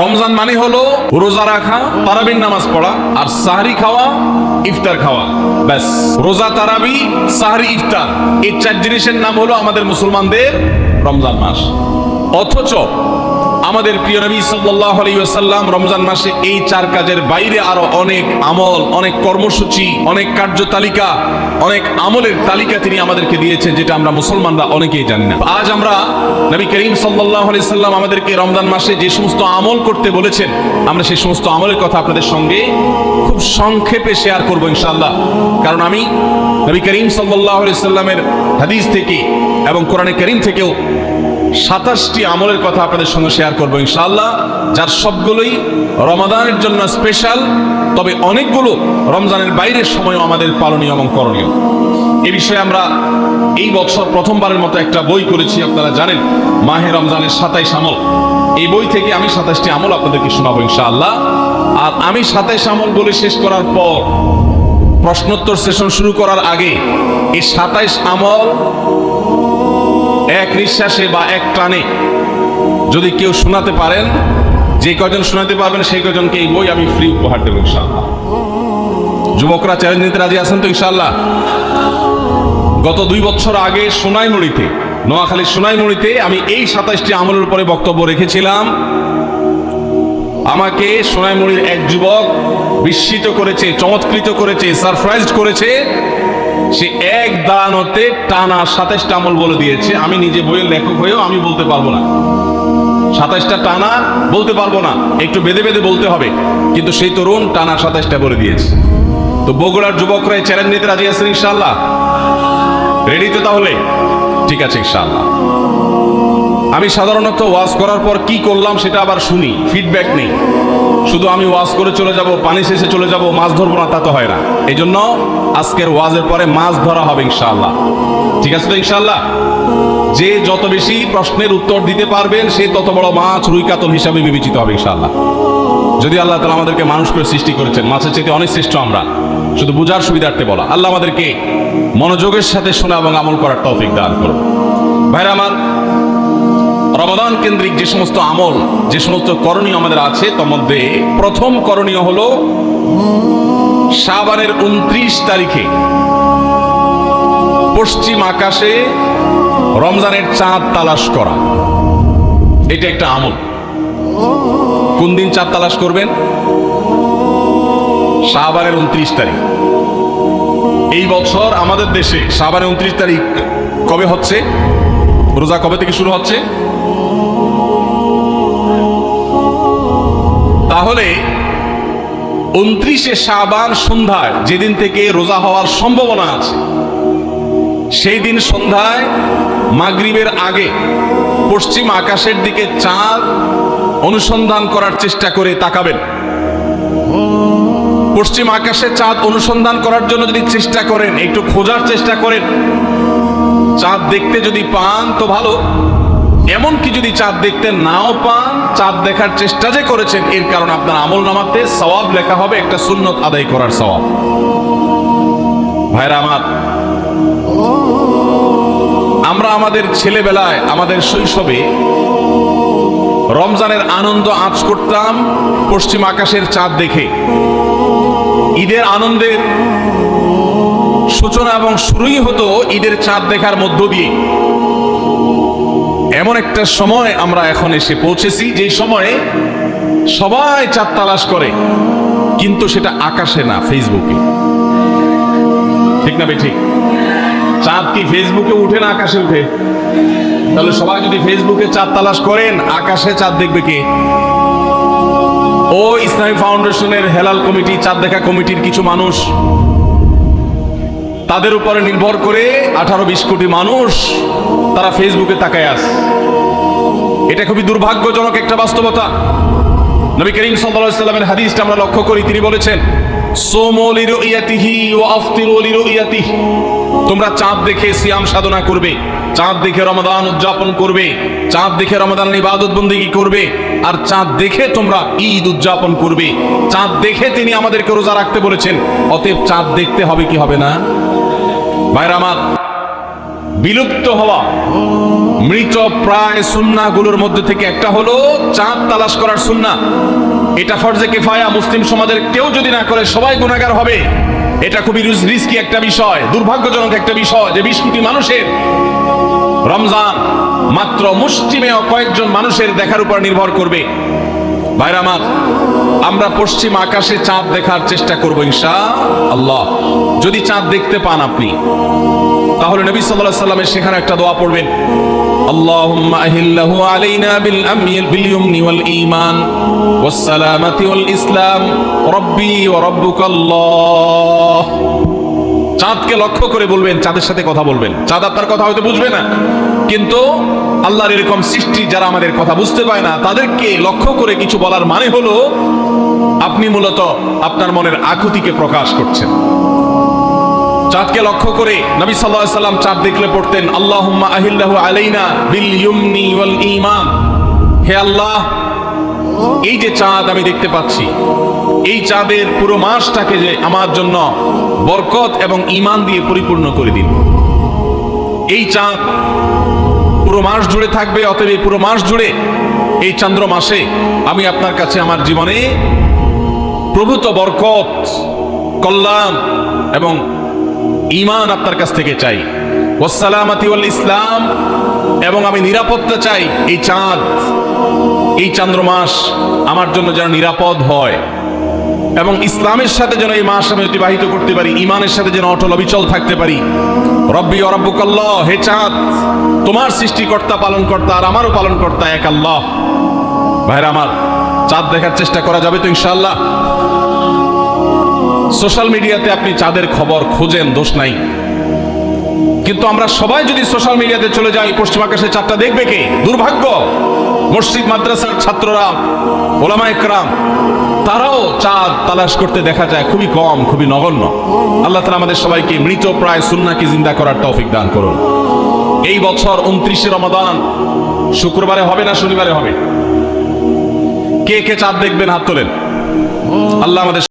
রমজান মানে হলো রোজা রাখা, তারাবির নামাজ পড়া, আর সাহরি খাওয়া, ইফতার খাওয়া। ব্যাস, রোজা, তারাবি, সাহরি, ইফতার, এই চার জিনিসের নাম হলো আমাদের মুসলমানদের রমজান মাস। অথচ আমাদের প্রিয় নবী সাল্লাল্লাহু আলাইহি ওয়াসাল্লাম রমজান মাসে এই চার কাজের বাইরে আরো অনেক আমল, অনেক কর্মসূচি, অনেক কার্যতালিকা, অনেক আমলের তালিকা তিনি আমাদেরকে দিয়েছেন, যেটা আমরা মুসলমানরা অনেকেই জানি না। আজ আমরা নবী করিম সাল্লাল্লাহু আলাইহি সাল্লাম আমাদেরকে রমজান মাসে যে সমস্ত আমল করতে বলেছেন, আমরা সেই সমস্ত আমলের কথা আপনাদের সঙ্গে খুব সংক্ষেপে শেয়ার করব ইনশাআল্লাহ। কারণ আমি নবী করিম সাল্লাল্লাহু আলাইহি সাল্লামের হাদিস থেকে এবং কোরআনে কারীম থেকেও 27টি আমলের কথা আপনাদের সঙ্গে শেয়ার করবো ইনশাআল্লাহ, যার সবগুলোই রমাদানের জন্য স্পেশাল, তবে অনেকগুলো রমজানের বাইরের সময়ও আমাদের পালনীয় এবং করণীয়। এ বিষয়ে আমরা এই বছর প্রথমবারের মতো একটা বই করেছি, আপনারা জানেন, মাহে রমজানের 27 আমল। এই বই থেকে আমি 27টি আমল আপনাদেরকে শোনাবো ইনশাআল্লাহ। আর আমি 27 আমল বলে শেষ করার পর প্রশ্নোত্তর সেশন শুরু করার আগে এই 27 আমল এক নিঃশ্বাসে বা এক টানে যদি কেউ শোনাতে পারেন, যে কয়জন শোনাতে পারবেন সেই কয়জনকে এই বই আমি ফ্রি উপহার দেবো ইনশাআল্লাহ। যুবকরা চ্যালেঞ্জ নিতে রাজি আছেন তো ইনশাআল্লাহ? গত 2 বছর আগে সোনাইমুড়িতে, নোয়াখালীর সোনাইমুড়িতে আমি এই 27টি আমলের উপরে বক্তব্য রেখেছিলাম। আমাকে সোনাইমুড়ির এক যুবক বিস্মিত করেছে, চমৎকৃত করেছে, সারপ্রাইজড করেছে। সে এক দাঁড়ানোতে টানা 27টা আমল বলে দিয়েছে। আমি নিজে বইয়ের লেখক হয়েও আমি বলতে পারবো না, 27টা টানা বলতে পারবো না, একটু বেঁধে বেঁধে বলতে হবে। কিন্তু সেই তরুণ টানা 27টা বলে দিয়েছে। তো বগুড়ার যুবকরা এই চ্যালেঞ্জ নিতে রাজি আছেন ইনশাআল্লাহ? রেডি তো তাহলে? ঠিক আছে ইনশাআল্লাহ। আমি সাধারণত ওয়াজ করার পর কি করলাম সেটা আবার শুনি, ফিডব্যাক নেই। শুধু আমি ওয়াজ করে চলে যাব, পানি শেষে চলে যাব, মাছ ধরবো না, তা তো হয় না। এই জন্য আজকের ওয়াজের পরে মাছ ধরা হবে ইনশাআল্লাহ। ঠিক আছে তো ইনশাআল্লাহ? যে যত বেশি প্রশ্নের উত্তর দিতে পারবেন সে তত বড় মাছ, রুই কাতল হিসাবে বিবেচিত হবে ইনশাআল্লাহ। যদি আল্লাহ তাআলা আমাদেরকে মানুষ করে সৃষ্টি করেছেন, মাছের চাইতে অনেক শ্রেষ্ঠ আমরা, শুধু বুঝার সুবিধার্থে বলা। আল্লাহ আমাদেরকে মনোযোগের সাথে শোনা এবং আমল করার তৌফিক দান করুন। ভাইরা আমার, রমাদান কেন্দ্রিক যে সমস্ত আমল, যে সমস্ত করণীয় আমাদের আছে, তার মধ্যে প্রথম করণীয় হলো শাবানের 29 তারিখে পশ্চিম আকাশে রমজানের চাঁদ তালাশ করা। এটা একটা আমল। কোন দিন চাঁদ তালাশ করবেন? শাবানের 29 তারিখ। এই বছর আমাদের দেশে শাবানের 29 তারিখ কবে হচ্ছে? রোজা কবে থেকে শুরু হচ্ছে? তাহলে 29শে শাবান সন্ধ্যায়, যেদিন থেকে রোজা হওয়ার সম্ভাবনা আছে, সেই দিন সন্ধ্যায় মাগরিবের আগে পশ্চিম আকাশের দিকে চাঁদ অনুসন্ধান করার চেষ্টা করে তাকাবেন। পশ্চিম আকাশে চাঁদ অনুসন্ধান করার জন্য যদি চেষ্টা করেন, একটু খোঁজার চেষ্টা করেন, চাঁদ দেখতে যদি পান তো ভালো। এমনকি যদি চাঁদ দেখতে নাও পান, চাঁদ দেখার চেষ্টা যে করেছেন এর কারণ আপনার আমল নামাতে সওয়াব লেখা হবে, একটা সুন্নত আদায় করার সওয়াব। ভাইরা আমার, আমরা আমাদের ছেলেবেলায়, আমাদের শৈশবে রমজানের আনন্দ আঁচ করতাম পশ্চিম আকাশের চাঁদ দেখে। ঈদের আনন্দের সূচনা এবং শুরুই হতো ঈদের চাঁদ দেখার মধ্য দিয়ে। এমন একটা সময় আমরা এখন এসে পৌঁছেছি যে সময়ে সবাই চাঁদ তালাশ করে, কিন্তু সেটা আকাশে না, ফেসবুকে। ঠিক না ঠিক? চাঁদ কি ফেসবুকে উঠে না আকাশে উঠে? তাহলে সবাই যদি ফেসবুকে চাঁদ তালাশ করেন, আকাশে চাঁদ দেখবে কে? ও ইসলামী ফাউন্ডেশনের হেলাল কমিটি, চাঁদ দেখা কমিটির কিছু মানুষ, তাদের উপরে নির্ভর করে 18-20 কোটি মানুষ তারা ফেসবুকে তাকায় আছে। এটা খুবই দুর্ভাগ্যজনক একটা বাস্তবতা। নবী করিম সাল্লাল্লাহু আলাইহি ওয়াসাল্লামের হাদিসটা আমরা লক্ষ্য করি, তিনি বলেছেন, সুমু লিরুয়াতিহি ওয়া আফতিরু লিরুয়াতিহি। তোমরা চাঁদ দেখে সিয়াম সাধনা করবে, চাঁদ দেখে রমাদান উদযাপন করবে, চাঁদ দেখে রমাদানের ইবাদত বন্দেগী করবে, আর চাঁদ দেখে তোমরা ঈদ উদযাপন করবে। চাঁদ দেখে তিনি আমাদেরকে রোজা রাখতে বলেছেন। অতএব চাঁদ দেখতে হবে কি হবে না? ভাইরা আমার, বিলুপ্ত হওয়া মৃত প্রায় সুন্নাহগুলোর মধ্যে থেকে একটা হলো চাঁদ তালাশ করার সুন্নাহ। এটা ফরজে কিফায়া, মুসলিম সমাজের কেউ যদি না করে সবাই গুনাহগার হবে। এটা খুবই রিস্কি একটা বিষয়, দুর্ভাগ্যজনক একটা বিষয় যে 20 কোটি মানুষের রমজান মাত্র মুষ্টিমেয় কয়েকজন মানুষের দেখার উপর নির্ভর করবে। ভাইরা আমার, আমরা পশ্চিম আকাশে চাঁদ দেখার চেষ্টা করব ইনশাআল্লাহ। যদি চাঁদ দেখতে পান আপনি, তাহলে নবী সাল্লাল্লাহু আলাইহি ওয়াসাল্লামের সেখানে একটা দোয়া পড়বেন, আল্লাহুম্মা আহিল্লাহু আলাইনা বিল ইয়ুমনি ওয়াল ঈমান ওয়াস সালামাতি ওয়াল ইসলাম রাব্বি ওয়া রাব্বুকাল্লাহ। চাঁদকে লক্ষ্য করে বলবেন, চাঁদের সাথে কথা বলবেন। চাঁদ আপনার কথা হয়তো বুঝবে না, কিন্তু আল্লাহর এরকম সৃষ্টি যারা আমাদের কথা বুঝতে পায় না, তাদেরকে লক্ষ্য করে কিছু বলার মানে হলো আপনি মূলত আপনার মনের আকুতিকে প্রকাশ করছেন। চাঁদকে লক্ষ্য করে নবী সাল্লাল্লাহু আলাইহি ওয়াসাল্লাম চাঁদ দেখলে পড়তেন, আল্লাহুম্মা আহিল্লাহু আলাইনা বিল ইয়ুমনি ওয়াল ঈমান। হে আল্লাহ, এই যে চাঁদ আমি দেখতে পাচ্ছি, এই চাঁদের পুরো মাসটাকে যে আমার জন্য বরকত এবং ঈমান দিয়ে পরিপূর্ণ করে দিন। এই চাঁদ পুরো মাস জুড়ে থাকবে, অতএব এই পুরো মাস জুড়ে এই চন্দ্র মাসে আমি আপনার কাছে আমার জীবনে প্রভূত বরকত, কল্যাণ এবং ঈমান আপনার কাছ থেকে চাই। ওয়াস সালামাতি ওয়াল ইসলাম, এবং আমি নিরাপত্তা চাই। এই চাঁদ, এই চন্দ্র মাস আমার জন্য যেন নিরাপদ হয় এবং ইসলামের সাথে যেন এই মাস আমি অতিবাহিত করতে পারি, ঈমানের সাথে যেন অটল অবিচল থাকতে পারি। রব্বি ওয়া রাব্বুকাল্লাহ, হে চাঁদ, তোমার সৃষ্টিকর্তা পালনকর্তা আর আমারও পালনকর্তা এক আল্লাহ। ভাইরা আমার, চাঁদ দেখার চেষ্টা করা যাবে তো ইনশাআল্লাহ? সোশ্যাল মিডিয়াতে আপনি চাঁদের খবর খোঁজেন, দোষ নাই, কিন্তু আমরা সবাই যদি সোশ্যাল মিডিয়াতে চলে যাই, পশ্চিম আকাশে চাঁদটা দেখবে কে? দুর্ভাগ্য। মসজিদ মাদ্রাসার ছাত্ররা, ওলামা ইকরাম, তারাও চাঁদ তালাশ করতে দেখা যায় খুবই কম, খুবই নগণ্য। আল্লাহ তাআলা আমাদের সবাইকে মৃত প্রায় সুন্নাহকে জিন্দা করার তৌফিক দান করুন। এই বছর 29শে রমাদান শুক্রবারে হবে না শনিবারে হবে? কে কে চাঁদ দেখবেন হাত তোলেন। আল্লাহ আমাদের